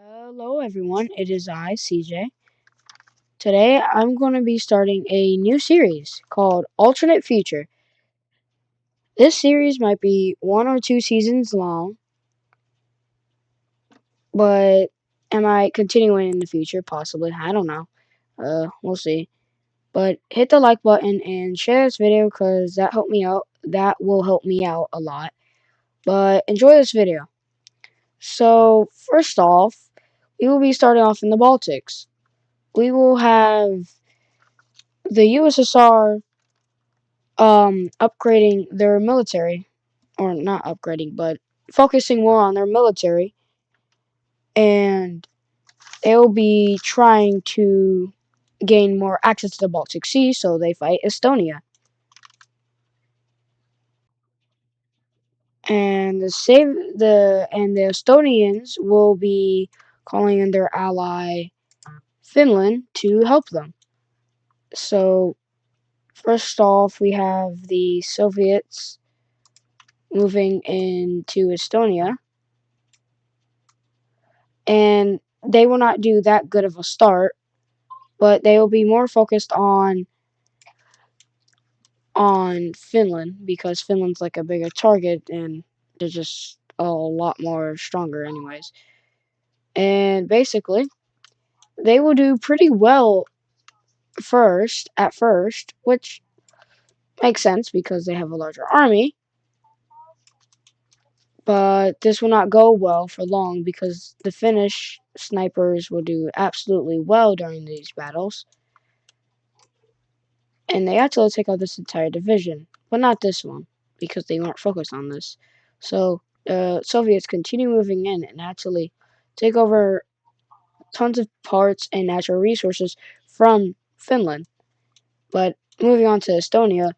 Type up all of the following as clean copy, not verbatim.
Hello, everyone. It is I, CJ. Today, I'm going to be starting a new series called Alternate Future. This series might be 1 or 2 seasons long, but am I continuing in the future? Possibly. I don't know. We'll see. But hit the like button and share this video because that helped me out. That will help me out a lot. But enjoy this video. So, first off, we will be starting off in the Baltics. We will have the USSR upgrading their military, or not upgrading, but focusing more on their military, and they'll be trying to gain more access to the Baltic Sea, so they fight Estonia. And the Estonians will be calling in their ally Finland to help them. So first off, we have the Soviets moving into Estonia, and they will not do that good of a start, but they will be more focused on Finland because Finland's like a bigger target and they're just a lot more stronger anyways. And basically, they will do pretty well at first, which makes sense because they have a larger army, but this will not go well for long because the Finnish snipers will do absolutely well during these battles, and they actually take out this entire division, but not this one because they weren't focused on this. So the Soviets continue moving in and actually take over tons of parts and natural resources from Finland. But moving on to Estonia,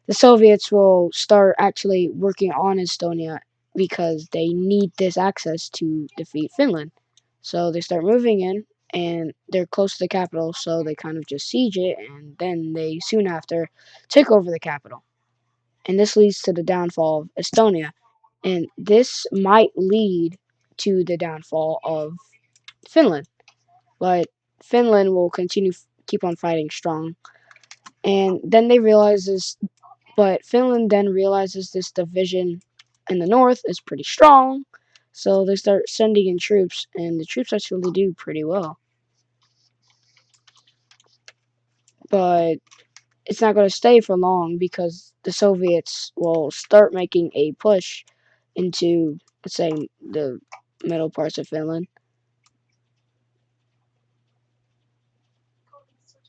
the Soviets will start actually working on Estonia because they need this access to defeat Finland. So they start moving in, and they're close to the capital, so they kind of just siege it, and then they soon after take over the capital. And this leads to the downfall of Estonia. And this might lead to the downfall of Finland. But Finland will keep on fighting strong. And then they realize this, but Finland then realizes this division in the north is pretty strong. So they start sending in troops, and the troops actually do pretty well. But it's not going to stay for long because the Soviets will start making a push into, let's say, the middle parts of Finland.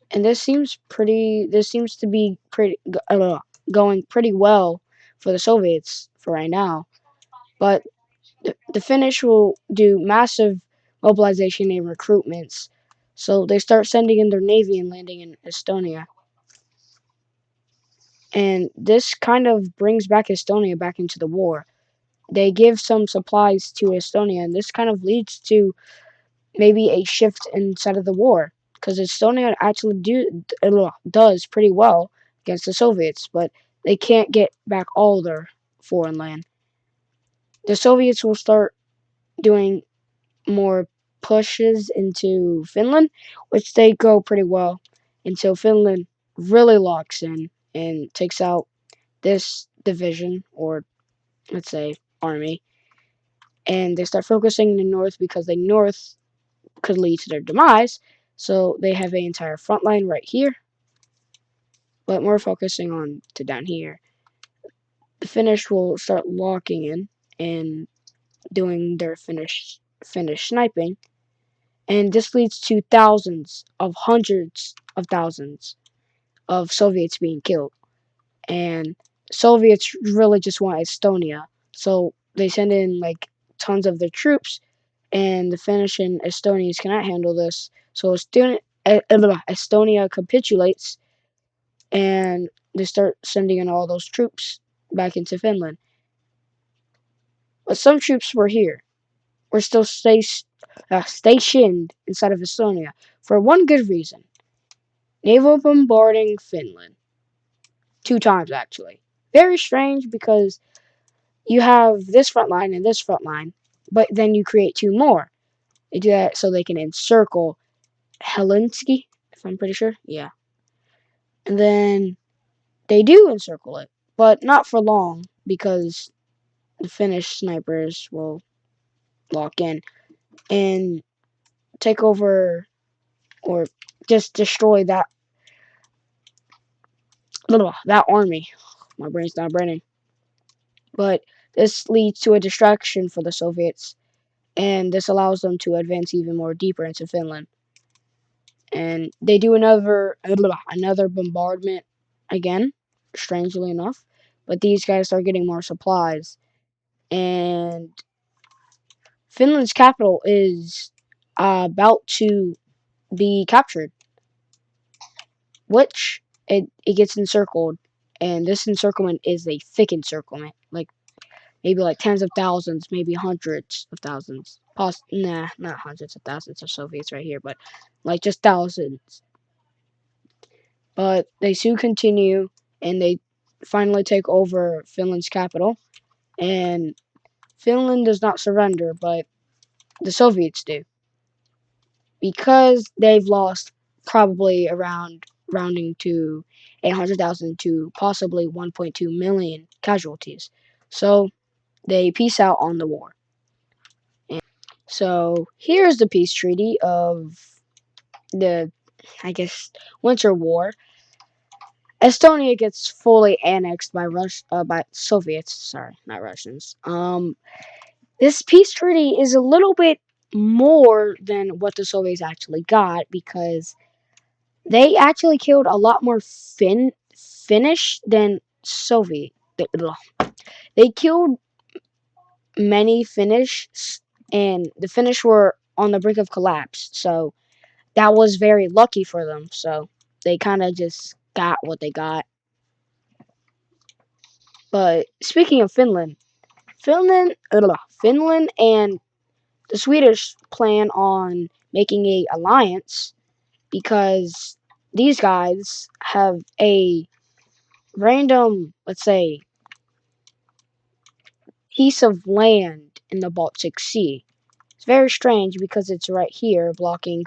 And this seems to be going pretty well for the Soviets for right now. But the Finnish will do massive mobilization and recruitments. So they start sending in their navy and landing in Estonia. And this kind of brings back Estonia back into the war. They give some supplies to Estonia, and this kind of leads to maybe a shift inside of the war because Estonia actually does pretty well against the Soviets, but they can't get back all their foreign land. The Soviets will start doing more pushes into Finland, which they go pretty well until Finland really locks in and takes out this division, or let's say army, and they start focusing in the north because the north could lead to their demise. So they have an entire front line right here, but more focusing on to down here. The Finnish will start locking in and doing their Finnish sniping, and this leads to hundreds of thousands of Soviets being killed. And Soviets really just want Estonia, so they send in like tons of their troops, and the Finnish and Estonians cannot handle this. So Estonia capitulates, and they start sending in all those troops back into Finland. But some troops were here. Were still stationed inside of Estonia for one good reason: naval bombarding Finland 2 times actually. Very strange because you have this front line and this front line, but then you create two more. They do that so they can encircle Helsinki, if I'm pretty sure. Yeah. And then they do encircle it, but not for long because the Finnish snipers will lock in and take over or just destroy that army. My brain's not braining. But this leads to a distraction for the Soviets, and this allows them to advance even more deeper into Finland. And they do another bombardment again, strangely enough. But these guys start getting more supplies, and Finland's capital is about to be captured, which it gets encircled, and this encirclement is a thick encirclement, like maybe like tens of thousands, maybe hundreds of thousands. Nah, not hundreds of thousands of Soviets right here, but like just thousands. But they soon continue, and they finally take over Finland's capital, and Finland does not surrender, but the Soviets do, because they've lost probably around rounding to 800,000 to possibly 1.2 million casualties. So they peace out on the war. And so here's the peace treaty of the, I guess, Winter War. Estonia gets fully annexed by Soviets. Sorry, not Russians. This peace treaty is a little bit more than what the Soviets actually got because they actually killed a lot more Finnish than Soviet. They killed many Finnish, and the Finnish were on the brink of collapse. So that was very lucky for them. So they kind of just got what they got. But speaking of Finland and the Swedish plan on making a alliance because these guys have a random, let's say, piece of land in the Baltic Sea. It's very strange because it's right here blocking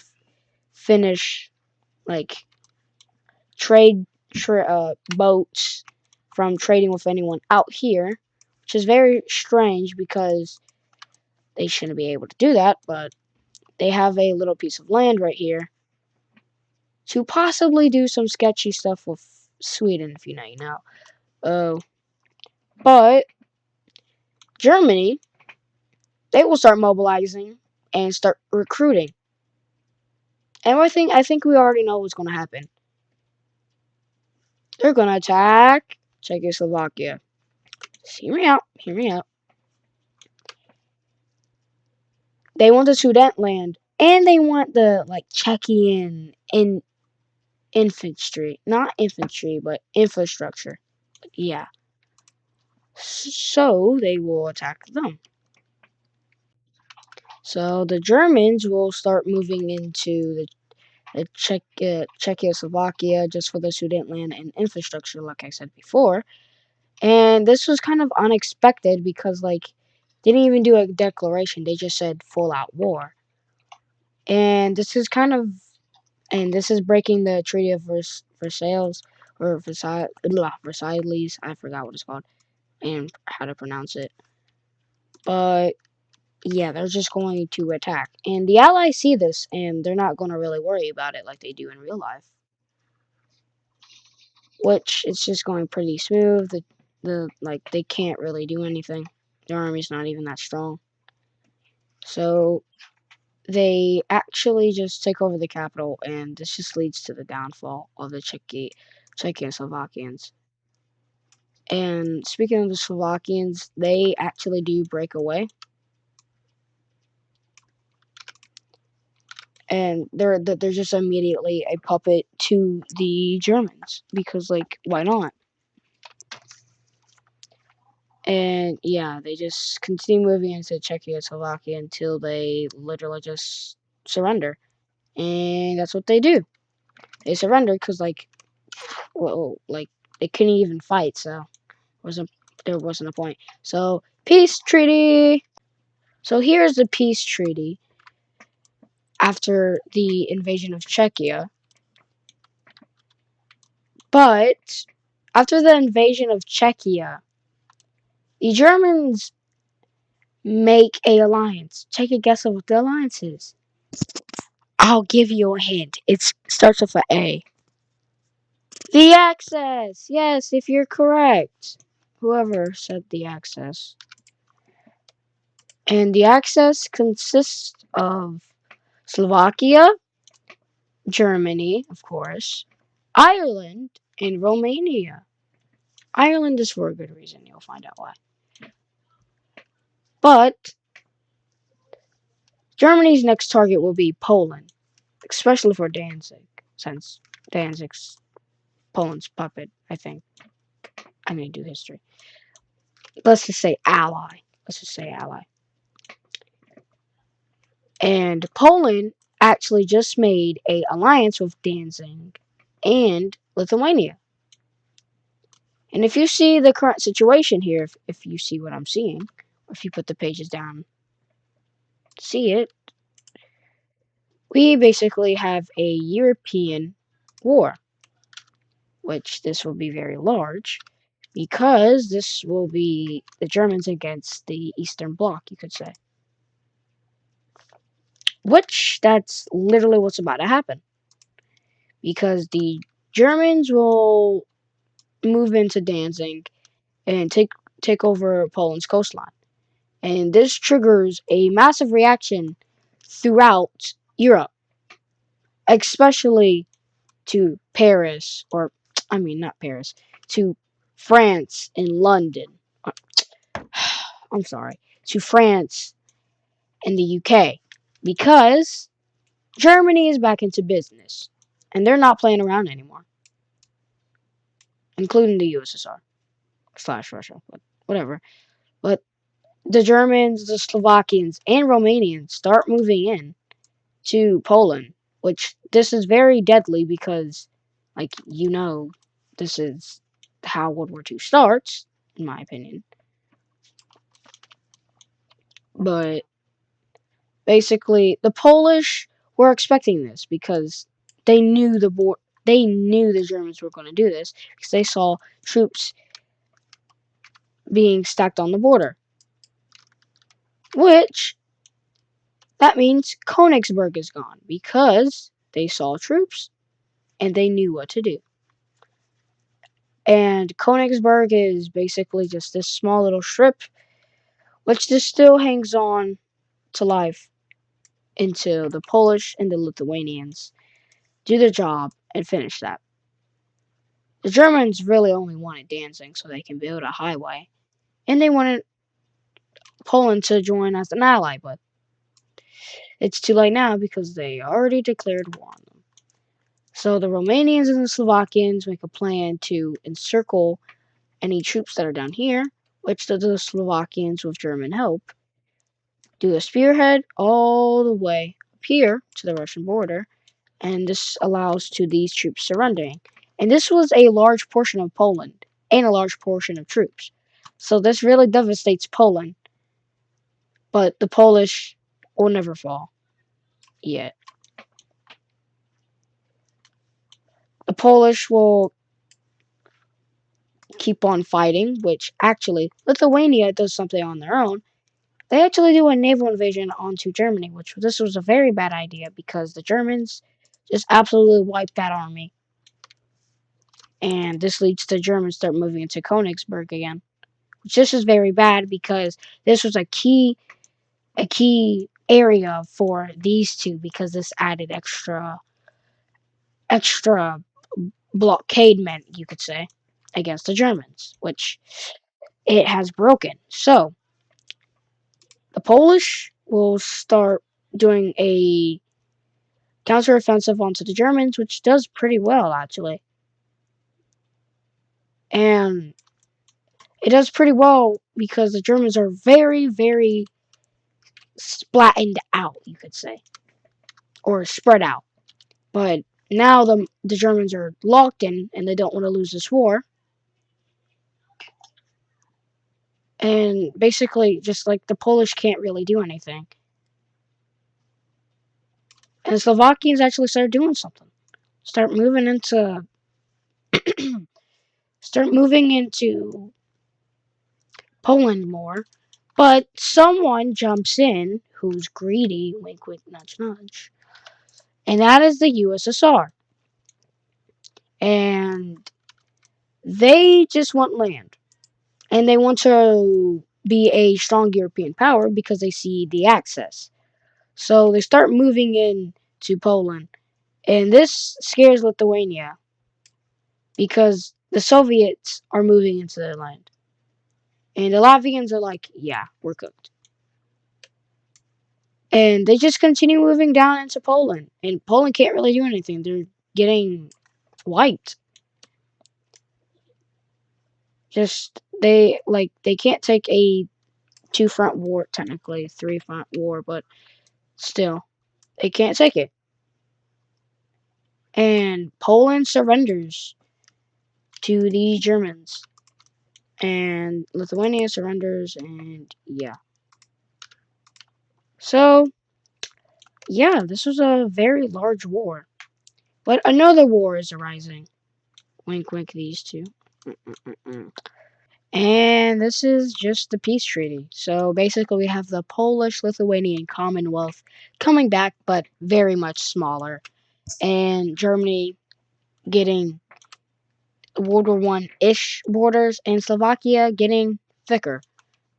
Finnish like boats from trading with anyone out here, which is very strange because they shouldn't be able to do that, but they have a little piece of land right here to possibly do some sketchy stuff with Sweden, if you know, you know. But Germany, they will start mobilizing and start recruiting. And I think we already know what's going to happen. They're going to attack Czechoslovakia. Hear me out. Hear me out. They want the Sudetenland, and they want the like Czechian infantry, not infantry, but infrastructure. Yeah. So they will attack them. So the Germans will start moving into the Czechoslovakia just for the Sudetenland and infrastructure, like I said before. And this was kind of unexpected because, like, they didn't even do a declaration. They just said full out war. And this is breaking the Treaty of Versailles or Versailles. I forgot what it's called and how to pronounce it. But yeah, they're just going to attack. And the Allies see this and they're not going to really worry about it like they do in real life. Which it's just going pretty smooth. The like they can't really do anything. Their army's not even that strong. So they actually just take over the capital, and this just leads to the downfall of the Czechoslovakians. And speaking of the Slovakians, they actually do break away, and they're just immediately a puppet to the Germans because, like, why not? And yeah, they just continue moving into Czechoslovakia until they literally just surrender, and that's what they do. They surrender because, like, well, like they couldn't even fight, so wasn't there wasn't a point. So peace treaty. So here's the peace treaty. after the invasion of Czechia. But after the invasion of Czechia, the Germans make a alliance. Take a guess of what the alliance is. I'll give you a hint. It starts with an A. The Axis! Yes, if you're correct. Whoever said the Axis. And the Axis consists of Slovakia, Germany, of course, Ireland, and Romania. Ireland is for a good reason. You'll find out why. But Germany's next target will be Poland, especially for Danzig, since Danzig's Poland's puppet, I think. I'm going to do history. Let's just say ally. Let's just say ally. And Poland actually just made a alliance with Danzig and Lithuania. And if you see the current situation here, if you see what I'm seeing, or if you put the pages down, see it, we basically have a European war, which this will be very large, because this will be the Germans against the Eastern Bloc, you could say. Which, that's literally what's about to happen. Because the Germans will move into Danzig and take over Poland's coastline. And this triggers a massive reaction throughout Europe, especially to Paris, or I mean, not Paris, to France and London. I'm sorry, to France and the UK, because Germany is back into business and they're not playing around anymore, including the USSR slash Russia, but whatever. But the Germans, the Slovakians, and Romanians start moving in to Poland, which this is very deadly because, like, this is how World War II starts, in my opinion. But basically, the Polish were expecting this because they knew they knew the Germans were going to do this because they saw troops being stacked on the border, which that means Königsberg is gone because they saw troops and they knew what to do. And Königsberg is basically just this small little strip, which just still hangs on to life until the Polish and the Lithuanians do their job and finish that. The Germans really only wanted Danzig so they can build a highway, and they wanted Poland to join as an ally, but it's too late now because they already declared war on them. So the Romanians and the Slovakians make a plan to encircle any troops that are down here, which the Slovakians, with German help, do a spearhead all the way up here to the Russian border, and this allows to these troops surrendering. And this was a large portion of Poland and a large portion of troops. So this really devastates Poland, but the Polish will never fall yet. The Polish will keep on fighting, which actually Lithuania does something on their own. They actually do a naval invasion onto Germany, which this was a very bad idea because the Germans just absolutely wiped that army. And this leads to Germans start moving into Königsberg again. Which this is very bad because this was a key area for these two because this added extra blockade men, you could say, against the Germans, which it has broken. So the Polish will start doing a counteroffensive onto the Germans, which does pretty well, actually. And it does pretty well because the Germans are very, very splattened out, you could say, or spread out. But now the Germans are locked in and they don't want to lose this war. And basically, just like the Polish can't really do anything. And Slovakians actually started doing something. Start moving into start moving into Poland more. But someone jumps in who's greedy, wink wink nudge nudge, and that is the USSR. And they just want land. And they want to be a strong European power because they see the access. So they start moving in to Poland. And this scares Lithuania because the Soviets are moving into their land. And the Latvians are like, yeah, we're cooked. And they just continue moving down into Poland. And Poland can't really do anything. They're getting wiped. They can't take a 2-front war, technically 3-front war, but still, they can't take it. And Poland surrenders to the Germans. And Lithuania surrenders, and yeah. So, yeah, this was a very large war. But another war is arising. Wink, wink, these two. And this is just the peace treaty. So basically, we have the Polish Lithuanian Commonwealth coming back, but very much smaller. And Germany getting World War One-ish borders, and Slovakia getting thicker.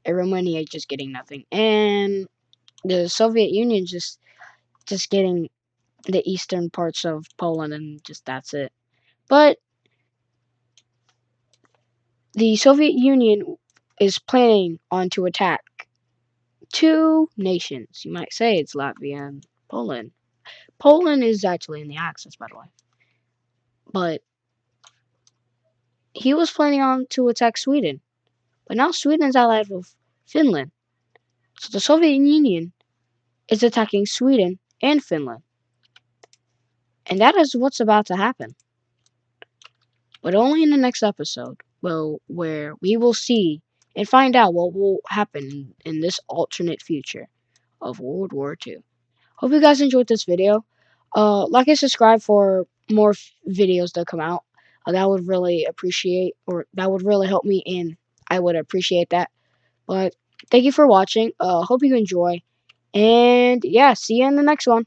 And Romania just getting nothing. And the Soviet Union just getting the eastern parts of Poland, and just that's it. But the Soviet Union is planning on to attack two nations. You might say it's Latvia and Poland. Poland is actually in the Axis, by the way. But he was planning on to attack Sweden. But now Sweden is allied with Finland. So the Soviet Union is attacking Sweden and Finland. And that is what's about to happen. But only in the next episode, where we will see and find out what will happen in this alternate future of World War II. Hope you guys enjoyed this video. Like and subscribe for more videos that come out. That would really appreciate, or that would really help me, and I would appreciate that. But thank you for watching. Hope you enjoy. And yeah, see you in the next one.